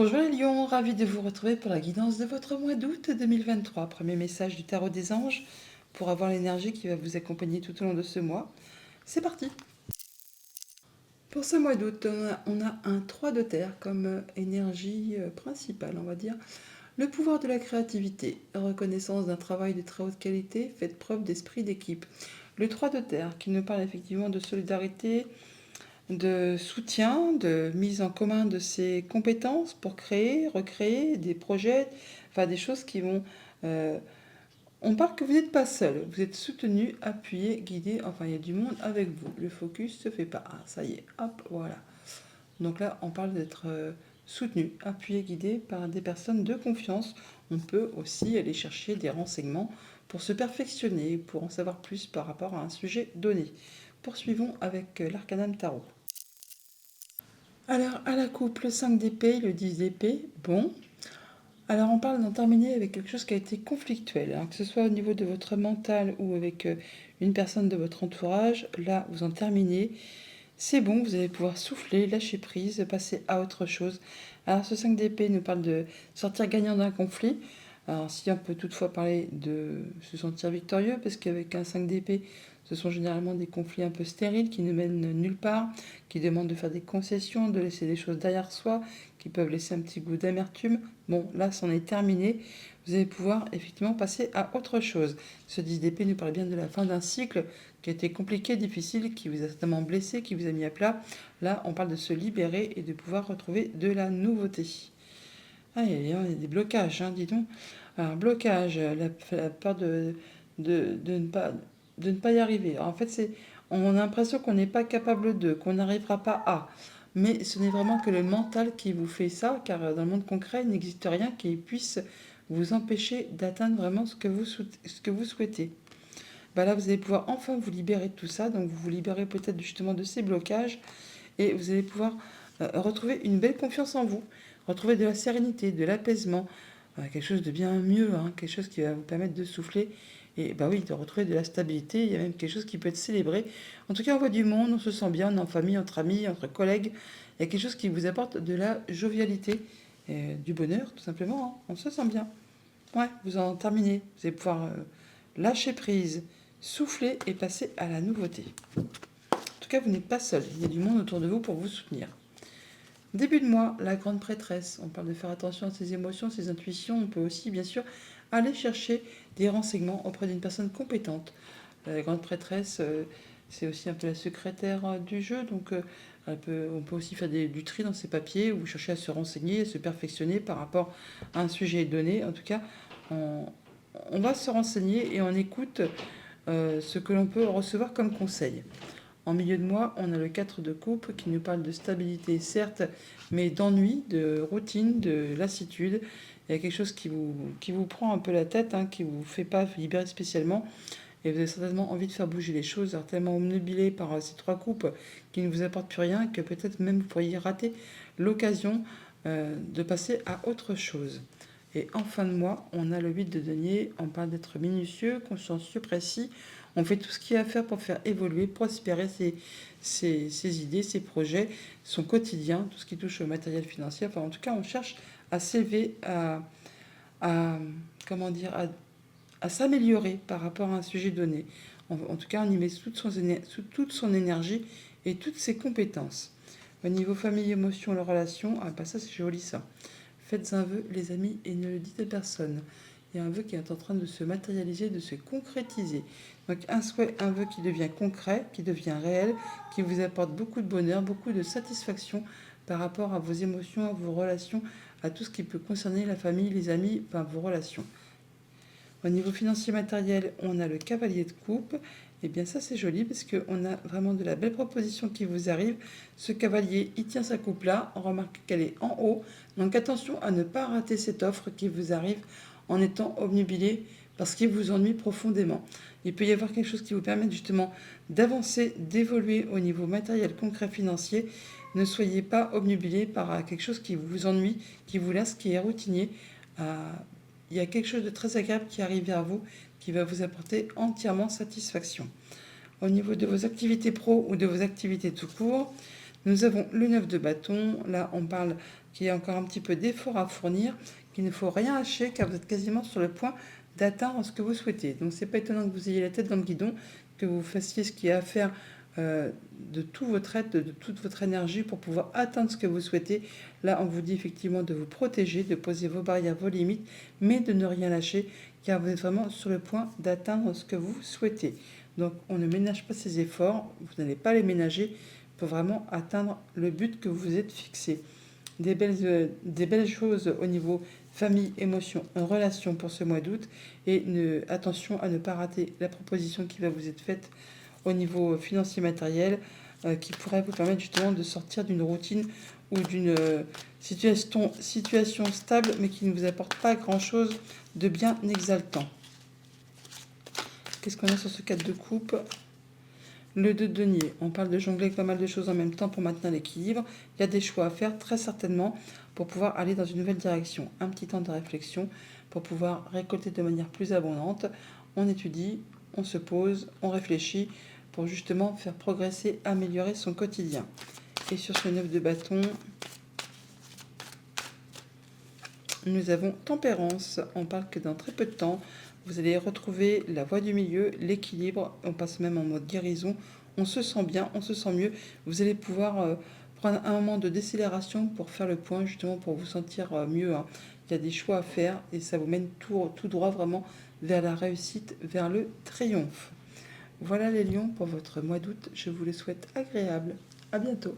Bonjour les lions, ravi de vous retrouver pour la guidance de votre mois d'août 2023. Premier message du tarot des anges pour avoir l'énergie qui va vous accompagner tout au long de ce mois. C'est parti. Pour ce mois d'août, on a un 3 de terre comme énergie principale, on va dire. Le pouvoir de la créativité, reconnaissance d'un travail de très haute qualité, faites preuve d'esprit d'équipe. Le 3 de terre qui nous parle effectivement de solidarité, de soutien, de mise en commun de ses compétences pour créer, recréer des projets, enfin des choses qui vont... on parle que vous n'êtes pas seul, vous êtes soutenu, appuyé, guidé, enfin il y a du monde avec vous. Le focus se fait pas. Ah, ça y est, hop, voilà. Donc là, on parle d'être soutenu, appuyé, guidé par des personnes de confiance. On peut aussi aller chercher des renseignements pour se perfectionner, pour en savoir plus par rapport à un sujet donné. Poursuivons avec l'arcanum tarot. Alors, à la coupe, le 5 d'épée, le 10 d'épée, bon. Alors, on parle d'en terminer avec quelque chose qui a été conflictuel, hein, que ce soit au niveau de votre mental ou avec une personne de votre entourage. Là, vous en terminez. C'est bon, vous allez pouvoir souffler, lâcher prise, passer à autre chose. Alors, ce 5 d'épée nous parle de sortir gagnant d'un conflit. Alors, si on peut toutefois parler de se sentir victorieux, parce qu'avec un 5 d'épée, ce sont généralement des conflits un peu stériles qui ne mènent nulle part, qui demandent de faire des concessions, de laisser des choses derrière soi, qui peuvent laisser un petit goût d'amertume. Bon, là, c'en est terminé. Vous allez pouvoir effectivement passer à autre chose. Ce 10 d'épée nous parle bien de la fin d'un cycle qui a été compliqué, difficile, qui vous a certainement blessé, qui vous a mis à plat. Là, on parle de se libérer et de pouvoir retrouver de la nouveauté. Ah, il y a des blocages, hein, dis donc. Alors, blocage, la peur de ne pas y arriver. Alors, en fait, on a l'impression qu'on n'est pas capable de, qu'on n'arrivera pas à. Mais ce n'est vraiment que le mental qui vous fait ça, car dans le monde concret, il n'existe rien qui puisse vous empêcher d'atteindre vraiment ce que vous souhaitez. Bah là, vous allez pouvoir enfin vous libérer de tout ça. Donc, vous vous libérez peut-être justement de ces blocages et vous allez pouvoir retrouver une belle confiance en vous, retrouver de la sérénité, de l'apaisement, quelque chose de bien mieux, hein, quelque chose qui va vous permettre de souffler et bah oui, de retrouver de la stabilité. Il y a même quelque chose qui peut être célébré. En tout cas, on voit du monde, on se sent bien, on est en famille, entre amis, entre collègues. Il y a quelque chose qui vous apporte de la jovialité, et du bonheur, tout simplement. Hein. On se sent bien. Ouais, vous en terminez. Vous allez pouvoir lâcher prise, souffler et passer à la nouveauté. En tout cas, vous n'êtes pas seul. Il y a du monde autour de vous pour vous soutenir. Début de mois, la grande prêtresse. On parle de faire attention à ses émotions, ses intuitions. On peut aussi, bien sûr, aller chercher des renseignements auprès d'une personne compétente. La grande prêtresse, c'est aussi un peu la secrétaire du jeu. Donc, on peut aussi faire du tri dans ses papiers ou chercher à se renseigner, à se perfectionner par rapport à un sujet donné. En tout cas, on, on va se renseigner et on écoute ce que l'on peut recevoir comme conseil. En milieu de mois, on a le 4 de coupe qui nous parle de stabilité, certes, mais d'ennui, de routine, de lassitude. Il y a quelque chose qui vous prend un peu la tête, hein, qui ne vous fait pas libérer spécialement. Et vous avez certainement envie de faire bouger les choses, alors tellement omnubilé par ces 3 coupes qui ne vous apportent plus rien, que peut-être même vous pourriez rater l'occasion de passer à autre chose. Et en fin de mois, on a le 8 de denier, on parle d'être minutieux, consciencieux, précis. On fait tout ce qu'il y a à faire pour faire évoluer, prospérer ses idées, ses projets, son quotidien, tout ce qui touche au matériel financier. Enfin, en tout cas, on cherche à s'élever, à, comment dire, à s'améliorer par rapport à un sujet donné. En tout cas, on y met toute son énergie et toutes ses compétences. Au niveau famille, émotion, la relation, ah bah ça c'est joli ça. Faites un vœu, les amis, et ne le dites à personne. Il y a un vœu qui est en train de se matérialiser, de se concrétiser. Donc un souhait, un vœu qui devient concret, qui devient réel, qui vous apporte beaucoup de bonheur, beaucoup de satisfaction par rapport à vos émotions, à vos relations, à tout ce qui peut concerner la famille, les amis, enfin, vos relations. Au niveau financier matériel, on a le cavalier de coupe. Et bien ça c'est joli parce qu'on a vraiment de la belle proposition qui vous arrive. Ce cavalier, il tient sa coupe là, on remarque qu'elle est en haut. Donc attention à ne pas rater cette offre qui vous arrive en étant obnubilé parce qu'il vous ennuie profondément. Il peut y avoir quelque chose qui vous permette justement d'avancer, d'évoluer au niveau matériel, concret, financier. Ne soyez pas obnubilé par quelque chose qui vous ennuie, qui vous lasse, qui est routinier. Il y a quelque chose de très agréable qui arrive vers vous, qui va vous apporter entièrement satisfaction. Au niveau de vos activités pro ou de vos activités tout court, Nous avons le 9 de bâton. Là, on parle qu'il y a encore un petit peu d'effort à fournir, qu'il ne faut rien lâcher car vous êtes quasiment sur le point d'atteindre ce que vous souhaitez. Donc, c'est pas étonnant que vous ayez la tête dans le guidon, que vous fassiez ce qu'il y a à faire de tout votre aide, de toute votre énergie pour pouvoir atteindre ce que vous souhaitez. Là, on vous dit effectivement de vous protéger, de poser vos barrières, vos limites, mais de ne rien lâcher car vous êtes vraiment sur le point d'atteindre ce que vous souhaitez. Donc, on ne ménage pas ses efforts, vous n'allez pas les ménager pour vraiment atteindre le but que vous vous êtes fixé. Des belles choses au niveau famille, émotion, relation pour ce mois d'août. Et attention à ne pas rater la proposition qui va vous être faite au niveau financier matériel qui pourrait vous permettre justement de sortir d'une routine ou d'une situation stable mais qui ne vous apporte pas grand-chose de bien exaltant. Qu'est-ce qu'on a sur ce 4 de coupe? Le 2 de denier, on parle de jongler avec pas mal de choses en même temps pour maintenir l'équilibre. Il y a des choix à faire très certainement pour pouvoir aller dans une nouvelle direction. Un petit temps de réflexion pour pouvoir récolter de manière plus abondante. On étudie, on se pose, on réfléchit pour justement faire progresser, améliorer son quotidien. Et sur ce 9 de bâton, nous avons tempérance. On parle que dans très peu de temps, vous allez retrouver la voie du milieu, l'équilibre. On passe même en mode guérison. On se sent bien, on se sent mieux. Vous allez pouvoir prendre un moment de décélération pour faire le point, justement pour vous sentir mieux. Hein. Il y a des choix à faire et ça vous mène tout droit vraiment vers la réussite, vers le triomphe. Voilà les lions pour votre mois d'août. Je vous le souhaite agréable. À bientôt.